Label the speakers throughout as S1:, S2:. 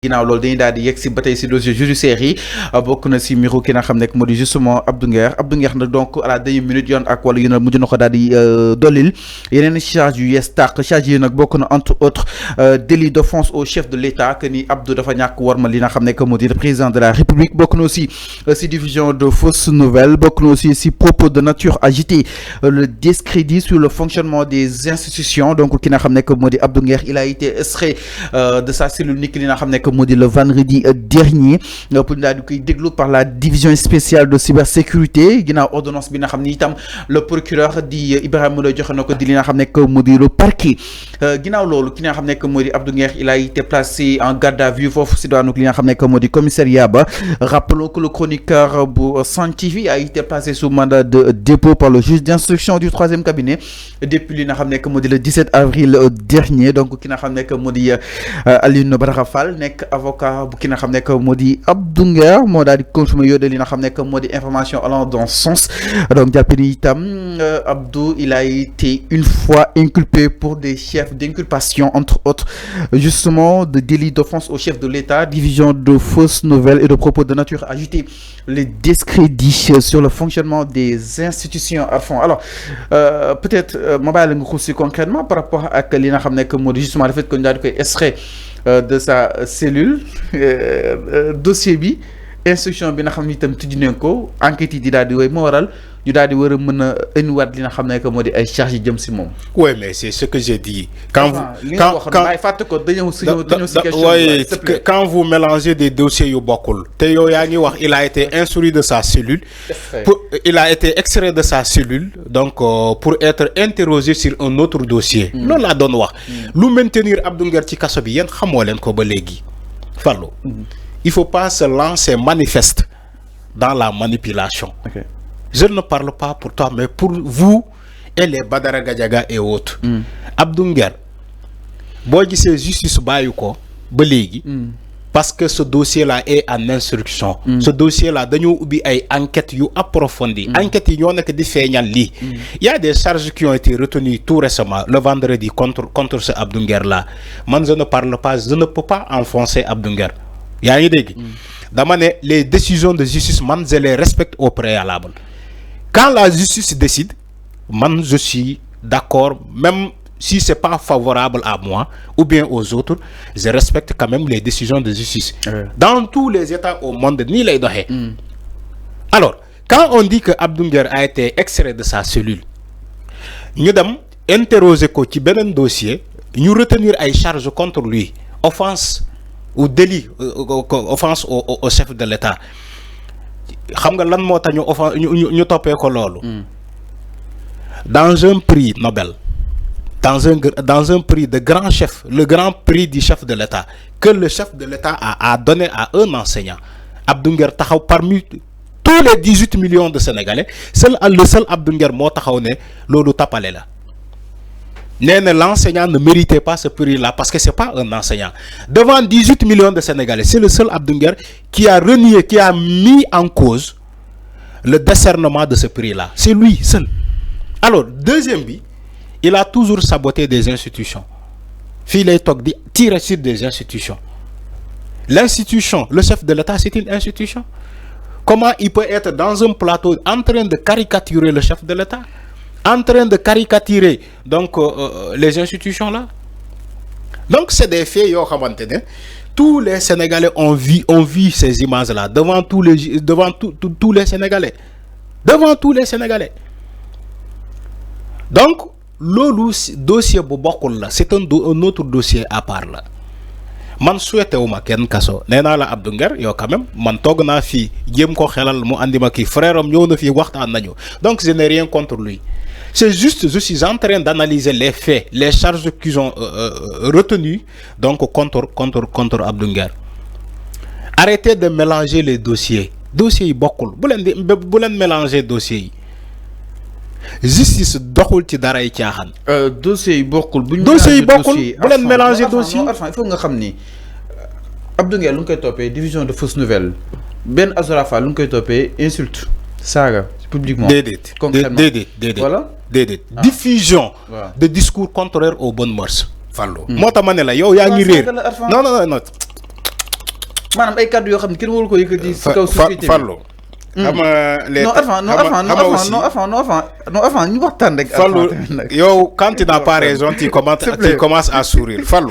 S1: ginnaaw loolu dañuy daal di yegg si ba tey si dossier judiciaire yi bokk na si mbiru ki nga xam ne moo di justement Abdou Nguer nag donc à la dernière minute yoon ak wala yu ne mujj na ko daal di dollil yeneen charge yu yees tàq charge yi nag bokk na entre autres délit d'offense au chef de l'État que ni Abdou dafa ñàkk warma li nga xam ne moo di le président de la République bokk na aussi si diffusion de fausses nouvelles bokk na aussi si propos de nature agitée le discrédit sur le fonctionnement des institutions donc ki nga xam ne moo di Abdou Nguer il a été extrait de sa cellule ni ki li nga xam ne modi le vendredi dernier pour daal di koy déglu par la division spéciale de cybersécurité ginnaaw ordonnance bi nga xam ni itam le procureur di Ibrahima Moulay joxe na ko di li nga xam ne modi le parquet ginnaaw loolu ki nga xam ne modi Abdou Nguer il a été placé en garde à vue foofu si daanu li nga xam ne modi commissariat ba rappelons que le chroniqueur bu Sen TV a été placé sous mandat de dépôt par le juge d'instruction du 3e cabinet depuis li nga xam ne modi le 17 avril dernier donc ki nga xam ne modi Alioune Badara Fall nekk avocat bu ki nga xam ne moo di Abdou Nguer moo daal di confirmer yooyu li nga xam ne moo di information allant dans ce sens donc jàpp ni itam Abdou il a été une fois inculpé pour des chefs d'inculpation entre autres justement de délit d'offense au chef de l'État, division de fausses nouvelles et de propos de nature agitée, les discrédits sur le fonctionnement des institutions à fond. Alors peut-être ma bàyyi la nga xuus si concrètement par rapport ak li nga xam ne moo di justement le fait que ñu daal di koy extrait de sa cellule dossier bi instruction bi nga xam ni itam tijji nañ ko enquête yi di daal di wéy moo waral ñu daal di war a mën a indiwaat li nga xam ne que moo di ay charges yi jëm si moom.
S2: Oui mais c'est ce que j'ai dit. Quand vous mélangez des dossiers yu bokkul te yow yaa ngi wax il a été instruit de sa cellule. Il a été extrait de sa cellule donc pour être interrogé sur un autre dossier. loolu laa doon wax. lu maintenir Abdou Nguer ci kaso bi yéen xamoo leen ko ba léegi Fallou. Il faut pas se lancer manifeste dans la manipulation. Okay. Je ne parle pas pour toi, mais pour vous et les Badara Gadiaga et autres. Abdou Nguer, boo gisee justice bàyyi ko ba léegi. Parce que ce dossier-là est en instruction. Ce dossier-là dañoo ubbi ay enquêtes yu approfondies. Enquêtes yi ñoo nekk di feeñal lii. Il y a des charges qui ont été retenues tout récemment le vendredi contre ce Abdou Nguer-là. Man je ne parle pas, je ne peux pas enfoncer Abdou Nguer. yaa ngi dégg dama ne les décisions de justice man je les respecte au préalable quand la justice décide man je suis d'accord même si c'est pas favorable à moi ou bien aux autres je respecte quand même les décisions de justice dans tous les états au monde nii lay doxee alors quand on dit que Abdou Nguer a été extrait de sa cellule ñu dem interroger ko ci beneen dossier ñu retenir ay charges contre lui offense ou délit offense au chef de l'État xam nga lan moo tax ñu toppee ko loolu dans un prix Nobel dans un prix de grand chef le grand prix du chef de l'État que le chef de l'État a donné à un enseignant Abdou Nguer taxaw parmi tous les 18 millions de Sénégalais le seul Abdou Nguer moo taxaw ne loolu tappale la nee na l'enseignant ne méritait pas ce prix-là parce que c'est pas un enseignant devant 18 millions de Sénégalais c'est le seul Abdou Nguer qui a renié qui a mis en cause le décernement de ce prix-là c'est lui seul. Alors deuxième bi il a toujours saboté des institutions fii lay toog di tirer sur des institutions l'institution le chef de l'État c'est une institution comment il peut être dans un plateau en train de caricaturer le chef de l'État en train de caricaturer donc les institutions là donc c'est des faits yoo xamante ne tous les Sénégalais ont vu ces images là devant tous les Sénégalais devant tous les Sénégalais donc loolu dossier bu bokkul la c'est un autre dossier à part la man souhaité wu ma kenn kaso nee naa la Abdou Nguer yow quand même man toog naa fii jéem ko xelal mu andi ma kii frère am ñëw na fii waxtaan nañu donc je n'ai rien contre lui c'est juste je suis en train d'analyser les faits les charges qu'ils ont retenues donc contre Abdou Nguer arrêtez de mélanger les dossiers yi bokkul bu leen mélanger dossiers yi justice doxul ci dara yi caaxaan.
S1: dossiers yi bokkul bu leen mélanger dossiers il faut nga xam ni Abdou Nguer lu ngi koy toppee division de fausses nouvelles Ben Azoura Fall lu ngi koy toppee insulte saaga publiquement.
S2: déedéet
S1: voilà.
S2: déedéet diffusion de discours contraires aux bonnes mœurs. Fallou moo tax ma ne la yow yaa ngi réer non.
S1: maanaam ay kàddu yoo xam ne kenn waru ko yëkkati si kaw société
S2: Fallou
S1: non avant ñu waxtaan rek.
S2: Fallou yow quand tu n'as pas raison tu commences à sourire Fallou.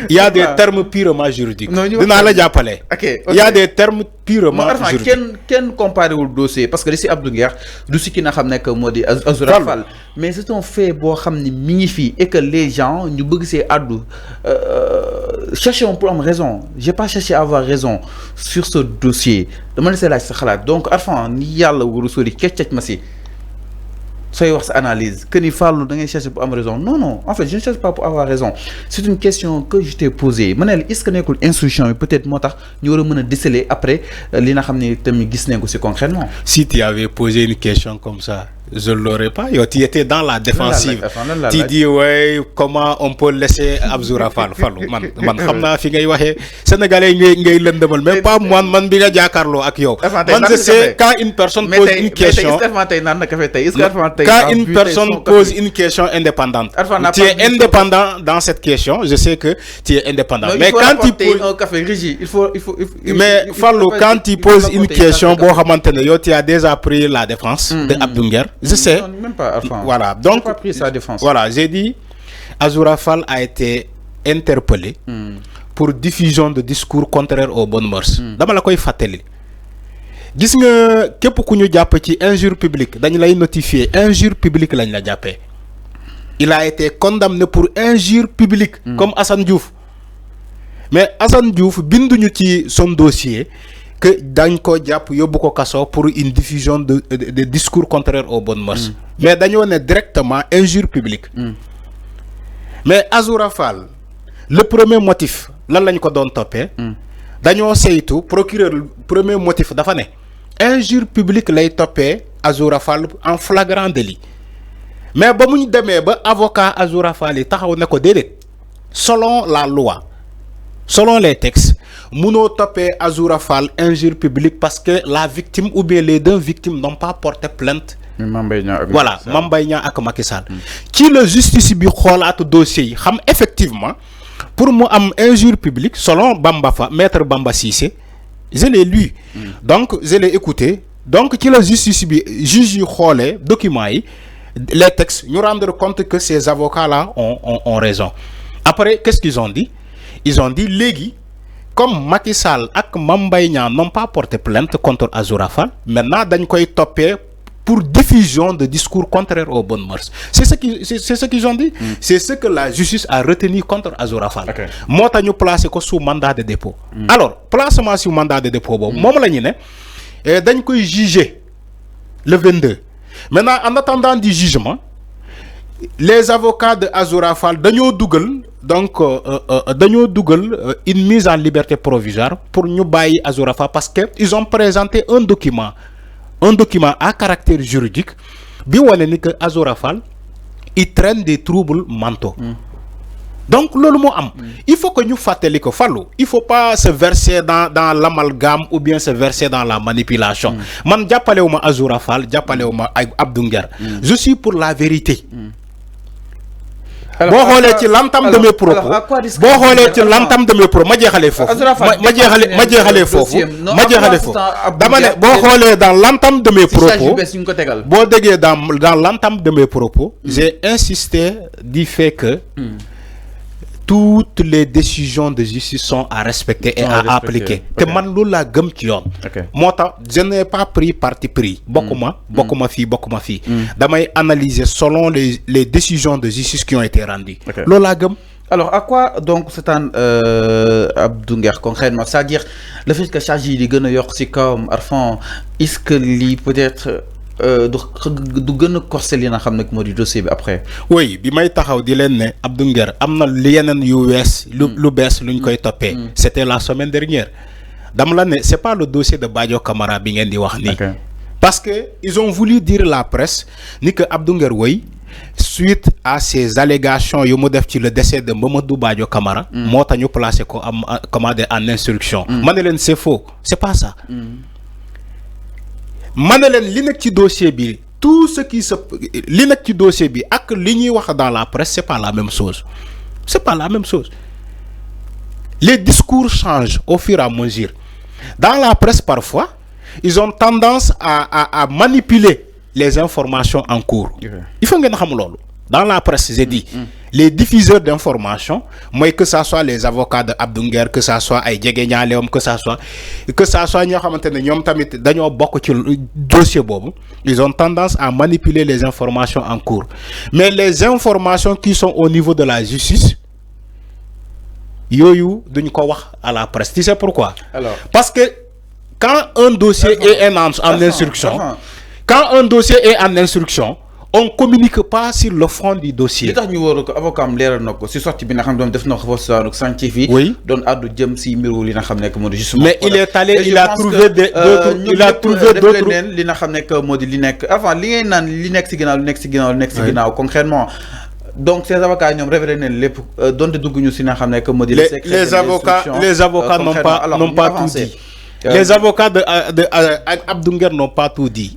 S2: Il y a des termes purement juridiques. dinaa la jàppale. Il y a des termes purement juridiques.
S1: kenn comparé wul dossier parce que li si Abdou Nguer du si ki nga xam ne que moo di Azoura Fall. mais c'est un fait boo xam ne mi ngi fii et que les gens ñu bëgg see addu cherchons pour am raison j'ai pas cherché à avoir raison sur ce dossier dama laissé laaj sa xalaat donc Arfan ni yàlla waru sori keccac ma si soy wax sa analyse que ni Fallou da ngay chercher pour avoir raison non en fait je ne cherche pas pour avoir raison c'est une question que je t'ai posée ma ne est-ce que nekkul instruction bi peut-être moo tax ñu war a mën a déceler après li nga xam ne tamit gis nañ ko si concrètement.
S2: Si tu avais posé une question comme ça je l'aurais pas. Yo, tu étais dans la défensive. Tu dis ouais, comment on peut laisser Azoura Fall Fallou man xamna fi ngay waxé sénégalais ngay lëndëmal même pas man bi nga jakarlo ak yow. Man je sais quand une personne pose une question quand une personne pose une question indépendante. Tu es indépendant dans cette question, je sais que tu es indépendant. Mais quand tu poses
S1: un café Régis, il faut
S2: mais Fallou quand tu poses une question bo xamantene yo tu as déjà pris la défense de Abdou Nguer. Je sais.
S1: Non, même pas, enfin,
S2: voilà, donc
S1: pas pris sa défense.
S2: Voilà, j'ai dit Azoura Fall a été interpellé pour diffusion de discours contraires aux bonnes mœurs. Dama la koy fateli. Gis nga képp ku ñu japp ci injure publique dañ lay notifier injure publique lañ la jappé. Il a été condamné pour injure publique comme Assane Diouf. Mais Assane Diouf binduñu ci son dossier que dañ ko japp yobbu ko kasso pour une diffusion de discours contraires aux bonnes mœurs. Mais dañoo né directement injure publique. Mais Azoura Fall le premier motif lan lañ ko doon topé dañoo saytu procureur le premier motif dafa né injure publique lay topé Azoura Fall en flagrant délit. Mais ba muñ démé ba avocat Azoura Fall yi taxaw né ko dédé selon la loi selon les textes Mouno topé Azoura Fall injure publique parce que la victime ou bien les deux victimes n'ont pas porté plainte. Voilà, Mame Mbaye Niang ak Macky Sall. Qui le justice bi xolaat dossier yi xam effectivement pour moi am injure publique selon maître Bamba Cissé, je l'ai lu. Donc je l'ai écouté. Donc qui le justice bi juge yi xolé documents yi les textes nous rendre compte que ces avocats là ont raison. Après qu'est-ce qu'ils ont dit? Ils ont dit légui comme Macky Sall et Mame Mbaye Niang n'ont pas porté plainte contre Azoura Fall, maintenant dañ koy topé pour diffusion de discours contraires aux bonnes mœurs. C'est ce qu'ils ont dit. C'est ce que la justice a retenu contre Azoura Fall. Moi, nous placé sous mandat de dépôt. Alors, placement sous mandat de dépôt, moi, je dañ koy juger le 22. Maintenant, en attendant du jugement, les avocats de Azoura Fall dañoo dugal donc une mise en liberté provisoire pour ñu bayyi Azoura Fall parce que ils ont présenté un document à caractère juridique bi woné ni que Azoura Fall il traîne des troubles mentaux. Donc lolu mo am il faut que ñu fateli ko Fallou il faut pas se verser dans l'amalgame ou bien se verser dans la manipulation. Man jappalewuma Azoura Fall jappalewuma Abdou Nguer. Je suis pour la vérité. Bon xolé ci l'entame de mes propos bon xolé ci l'entame de mes propos ma jéxalé fofu dama né bo xolé dans l'entame de mes propos bo déggé dans l'entame de mes propos j'ai insisté du fait que toutes les décisions de justice sont à respecter et à appliquer. Que man loolu la gëm ci yoon. Motax je n'ai pas pris parti pris. Bokuma fi. Damay analyser selon les décisions de justice qui ont été rendues. Loolu la gëm.
S1: Alors à quoi donc c'est un Abdou Nguer concrètement, c'est-à-dire le fait que charge yi di gëna yok ci kawam Arfan est-ce que li peut-être du gëna corser li nga xam nak modi dossier bi après.
S2: Oui bi may taxaw di len né Abdou Nguer amna li yenen yu wess lu bess luñ koy topé. C'était la semaine dernière. Dam la né c'est pas le dossier de Badio Camara bi ngeen di wax ni. Parce que ils ont voulu dire la presse ni que Abdou Nguer way suite à ces allégations yu mu def ci le décès de Mamadou Badio Camara moo tax ñu placé ko en instruction. Mané len c'est faux, c'est pas ça. Manelen li nek ci dossier bi tout ce qui se li nek ci dossier bi ak li ñuy wax dans la presse c'est pas la même chose. C'est pas la même chose. les discours changent au fur et à mesure. Dans la presse, parfois, ils ont tendance à manipuler les informations en cours. Il faut que nous. Dans la presse, j'ai dit, les diffuseurs d'informations, moi que ça soit les avocats de Abdou Nguer, que ça soit ay Djeguenya Leom, que ça soit ñoo xamantene ñom tamit dañoo bokk ci dossier bobu, ils ont tendance à manipuler les informations en cours. Mais les informations qui sont au niveau de la justice, yoyu duñ ko wax à la presse. Tu sais pourquoi? Alors, parce que quand un dossier est en instruction, quand un dossier est en instruction, on communique pas sur le fond du dossier.
S1: Oui.
S2: Mais il est allé, il a trouvé d'autres. Il a trouvé d'autres.
S1: Concrètement. Donc ces avocats n'ont révélé
S2: les avocats n'ont pas tout dit. Les avocats de Abdou Nguer n'ont pas tout dit.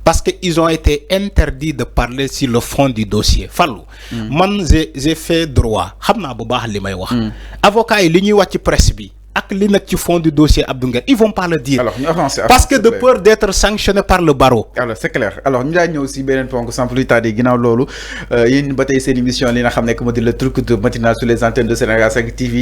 S2: Parce qu'ils ont été interdits de parler sur le fond du dossier. Fallou, man j'ai fait droit. Xamna bu baax limay wax. Avocats yi li ñuy wax ci presse bi ak li nak ci fond du dossier Abdou Nguer, ils vont pas le dire.
S1: Alors,
S2: parce que de peur d'être sanctionné par le barreau.
S1: Alors c'est clair. Alors ñu dañ ñëw ci benen ponk sans plus tarder ginaaw lolu yeen batay seen émission li nga xamné que mo di le truc de matinale sur les antennes de Sénégal 5 TV.